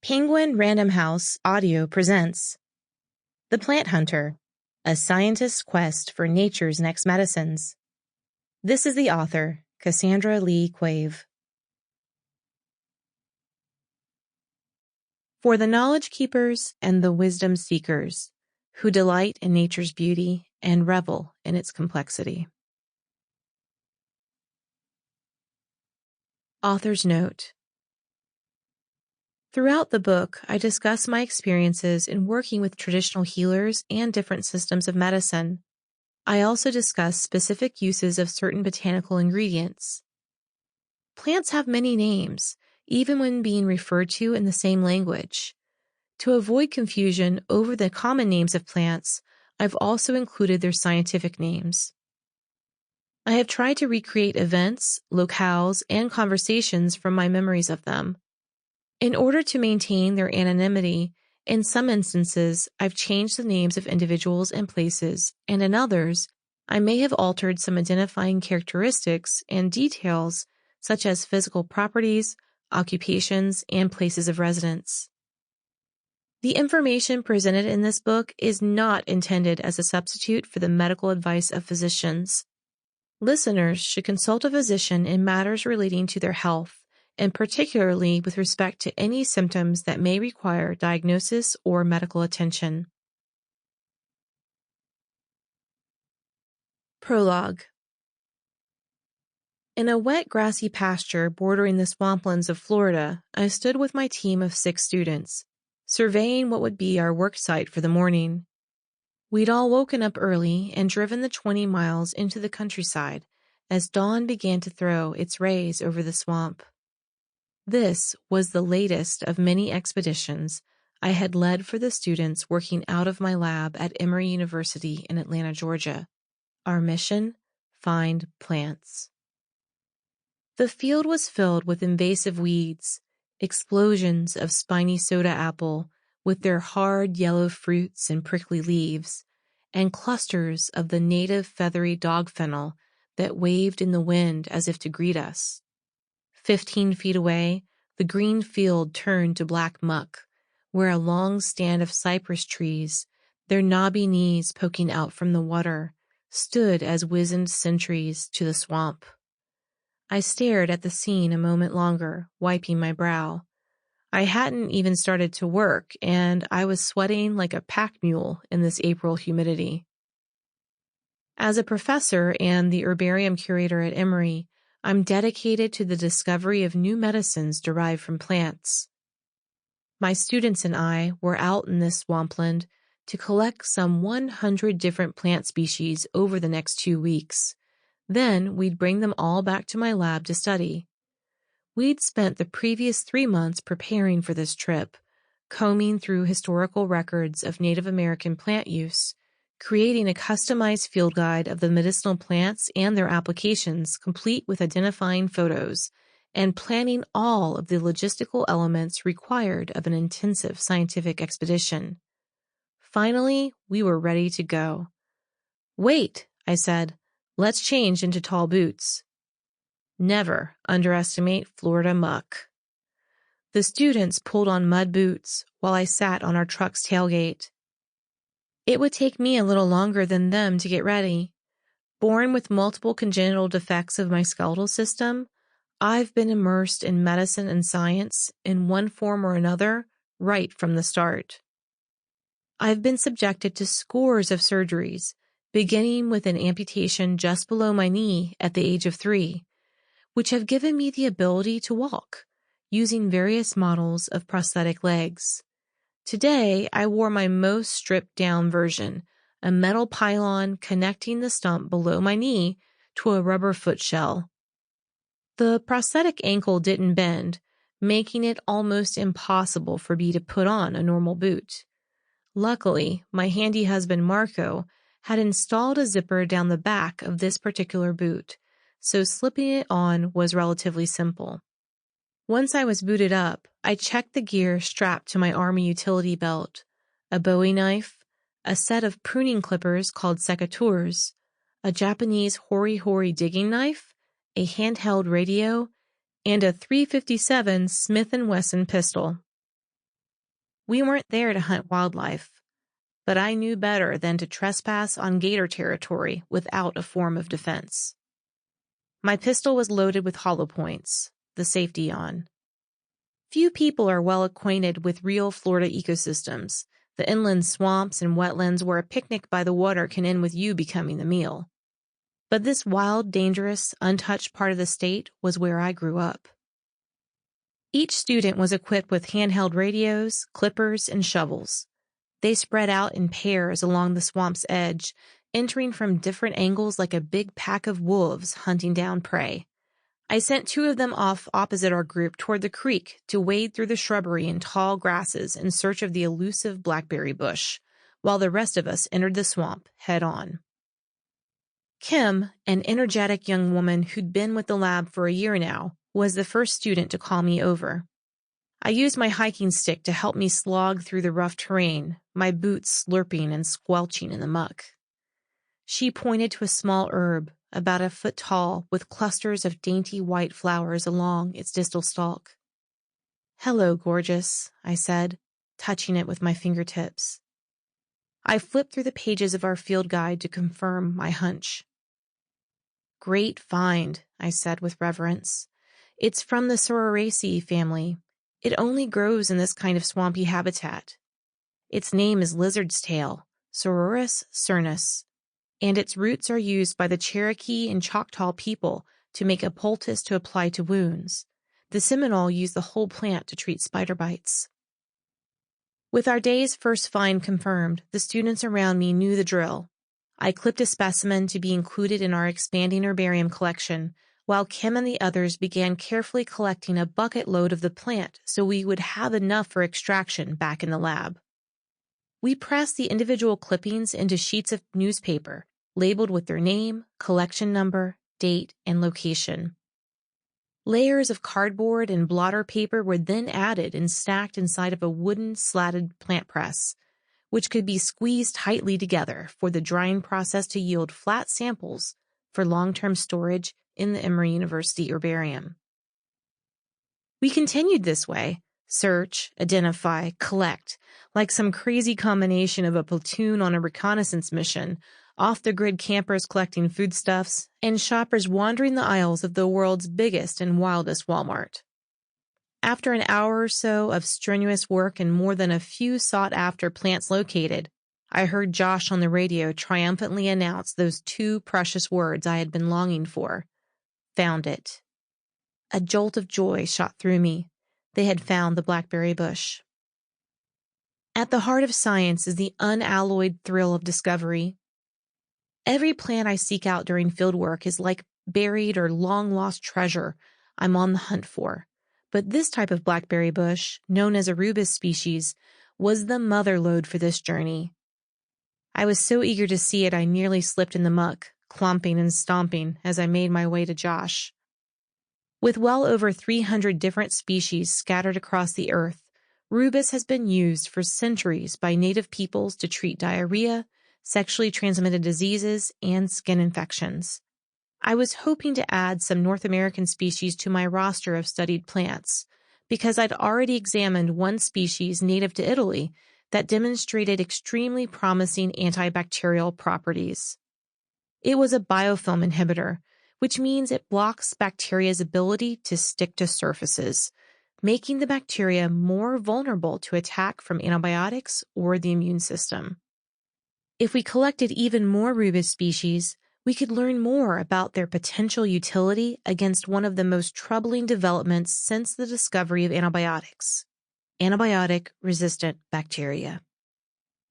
Penguin Random House Audio presents The Plant Hunter, a scientist's quest for nature's next medicines. This is the author, Cassandra Leah Quave. For the knowledge keepers and the wisdom seekers, who delight in nature's beauty and revel in its complexity. Author's note. Throughout the book, I discuss my experiences in working with traditional healers and different systems of medicine. I also discuss specific uses of certain botanical ingredients. Plants have many names, even when being referred to in the same language. To avoid confusion over the common names of plants, I've also included their scientific names. I have tried to recreate events, locales, and conversations from my memories of them. In order to maintain their anonymity, in some instances, I've changed the names of individuals and places, and in others, I may have altered some identifying characteristics and details such as physical properties, occupations, and places of residence. The information presented in this book is not intended as a substitute for the medical advice of physicians. Listeners should consult a physician in matters relating to their health, and particularly with respect to any symptoms that may require diagnosis or medical attention. Prologue. In a wet, grassy pasture bordering the swamplands of Florida, I stood with my team of 6 students, surveying what would be our work site for the morning. We'd all woken up early and driven the 20 miles into the countryside as dawn began to throw its rays over the swamp. This was the latest of many expeditions I had led for the students working out of my lab at Emory University in Atlanta, Georgia. Our mission: find plants. The field was filled with invasive weeds, explosions of spiny soda apple with their hard yellow fruits and prickly leaves, and clusters of the native feathery dog fennel that waved in the wind as if to greet us. 15 feet away, the green field turned to black muck, where a long stand of cypress trees, their knobby knees poking out from the water, stood as wizened sentries to the swamp. I stared at the scene a moment longer, wiping my brow. I hadn't even started to work, and I was sweating like a pack mule in this April humidity. As a professor and the herbarium curator at Emory, I'm dedicated to the discovery of new medicines derived from plants. My students and I were out in this swampland to collect some 100 different plant species over the next 2 weeks. Then we'd bring them all back to my lab to study. We'd spent the previous 3 months preparing for this trip, combing through historical records of Native American plant use, creating a customized field guide of the medicinal plants and their applications, complete with identifying photos, and planning all of the logistical elements required of an intensive scientific expedition. Finally, we were ready to go. "Wait," I said, "let's change into tall boots." Never underestimate Florida muck. The students pulled on mud boots while I sat on our truck's tailgate. It would take me a little longer than them to get ready. Born with multiple congenital defects of my skeletal system, I've been immersed in medicine and science in one form or another right from the start. I've been subjected to scores of surgeries, beginning with an amputation just below my knee at the age of 3, which have given me the ability to walk, using various models of prosthetic legs. Today, I wore my most stripped-down version, a metal pylon connecting the stump below my knee to a rubber foot shell. The prosthetic ankle didn't bend, making it almost impossible for me to put on a normal boot. Luckily, my handy husband Marco had installed a zipper down the back of this particular boot, so slipping it on was relatively simple. Once I was booted up, I checked the gear strapped to my Army utility belt: a Bowie knife, a set of pruning clippers called secateurs, a Japanese hori-hori digging knife, a handheld radio, and a .357 Smith & Wesson pistol. We weren't there to hunt wildlife, but I knew better than to trespass on gator territory without a form of defense. My pistol was loaded with hollow points, the safety on. Few people are well acquainted with real Florida ecosystems, the inland swamps and wetlands where a picnic by the water can end with you becoming the meal. But this wild, dangerous, untouched part of the state was where I grew up. Each student was equipped with handheld radios, clippers, and shovels. They spread out in pairs along the swamp's edge, entering from different angles like a big pack of wolves hunting down prey. I sent 2 of them off opposite our group toward the creek to wade through the shrubbery and tall grasses in search of the elusive blackberry bush, while the rest of us entered the swamp head on. Kim, an energetic young woman who'd been with the lab for a year now, was the first student to call me over. I used my hiking stick to help me slog through the rough terrain, my boots slurping and squelching in the muck. She pointed to a small herb, about a foot tall, with clusters of dainty white flowers along its distal stalk. "Hello, gorgeous," I said, touching it with my fingertips. I flipped through the pages of our field guide to confirm my hunch. "Great find," I said with reverence. "It's from the Soraraceae family. It only grows in this kind of swampy habitat. Its name is lizard's tail, Sororus cernus, and its roots are used by the Cherokee and Choctaw people to make a poultice to apply to wounds. The Seminole use the whole plant to treat spider bites." With our day's first find confirmed, the students around me knew the drill. I clipped a specimen to be included in our expanding herbarium collection, while Kim and the others began carefully collecting a bucket load of the plant so we would have enough for extraction back in the lab. We pressed the individual clippings into sheets of newspaper, labeled with their name, collection number, date, and location. Layers of cardboard and blotter paper were then added and stacked inside of a wooden slatted plant press, which could be squeezed tightly together for the drying process to yield flat samples for long-term storage in the Emory University herbarium. We continued this way: search, identify, collect, like some crazy combination of a platoon on a reconnaissance mission, off-the-grid campers collecting foodstuffs, and shoppers wandering the aisles of the world's biggest and wildest Walmart. After an hour or so of strenuous work and more than a few sought-after plants located, I heard Josh on the radio triumphantly announce those 2 precious words I had been longing for. Found it. A jolt of joy shot through me. They had found the blackberry bush. At the heart of science is the unalloyed thrill of discovery. Every plant I seek out during fieldwork is like buried or long-lost treasure I'm on the hunt for. But this type of blackberry bush, known as a rubus species, was the mother lode for this journey. I was so eager to see it I nearly slipped in the muck, clomping and stomping as I made my way to Josh. With well over 300 different species scattered across the earth, rubus has been used for centuries by native peoples to treat diarrhea, sexually transmitted diseases, and skin infections. I was hoping to add some North American species to my roster of studied plants, because I'd already examined one species native to Italy that demonstrated extremely promising antibacterial properties. It was a biofilm inhibitor, which means it blocks bacteria's ability to stick to surfaces, making the bacteria more vulnerable to attack from antibiotics or the immune system. If we collected even more rubus species, we could learn more about their potential utility against one of the most troubling developments since the discovery of antibiotics: antibiotic-resistant bacteria.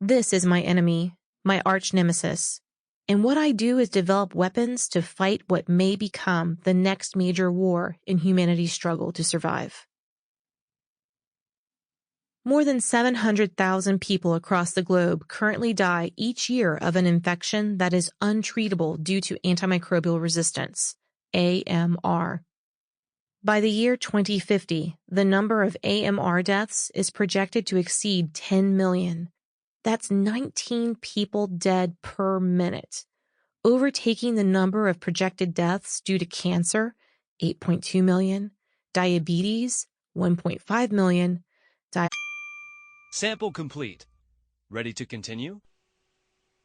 This is my enemy, my arch nemesis, and what I do is develop weapons to fight what may become the next major war in humanity's struggle to survive. More than 700,000 people across the globe currently die each year of an infection that is untreatable due to antimicrobial resistance, AMR. By the year 2050, the number of AMR deaths is projected to exceed 10 million. That's 19 people dead per minute, overtaking the number of projected deaths due to cancer, 8.2 million, diabetes, 1.5 million, Sample complete. Ready to continue?